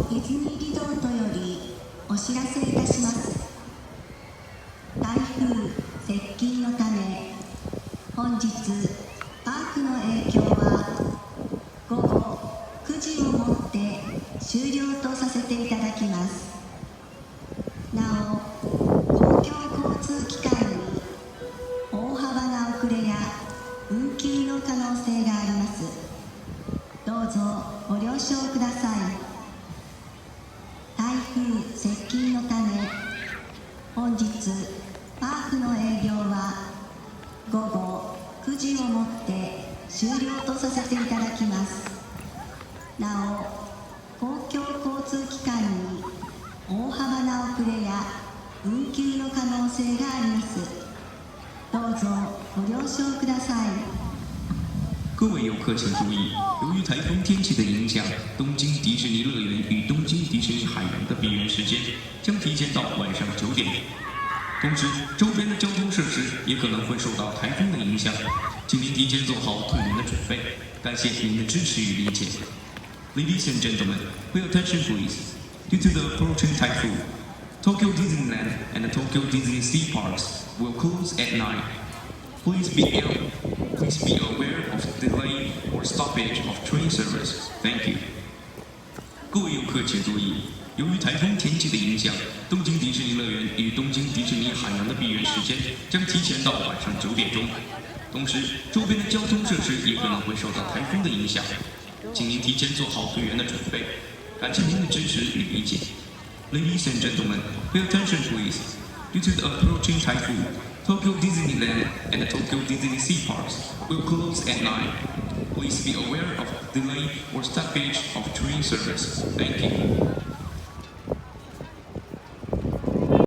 ディズニーリゾートよりお知らせいたします。台風接近のため、本日パークの影響は午後9時をもって終了とさせていただきます。なお、公共交通機関に大幅な遅れや運休の可能性があります。どうぞご了承ください。台風接近のため、本日パークの営業は午後9時をもって終了とさせていただきます。なお、公共交通機関に大幅な遅れや運休の可能性があります。どうぞご了承ください。各位游客请注意，由于台风天气的影响，东京迪士尼乐园与东京迪士尼海洋的闭园时间将提前到晚上9点。同时，周边的交通设施也可能会受到台风的影响，请您提前做好退园的准备。感谢您的支持与理解。Ladies and gentlemen, pay attention please. Due to the approaching typhoon, Tokyo Disneyland and the Tokyo Disney Sea Parks will close at night. Please be aware of delay or stoppage of train service. Thank you. 各位游客请注意，由于台风天气的影响，东京迪士尼乐园与东京迪士尼海洋的闭园时间将提前到晚上9点钟。同时，周边的交通设施也可能会受到台风的影响，请您提前做好退园的准备。感谢您的支持与理解。Ladies and gentlemen, pay attention please. Due to the approaching typhoon, Tokyo Disneyland and the Tokyo Disney Sea Parks will close at night. Please be aware of delay or stoppage of train service. Thank you.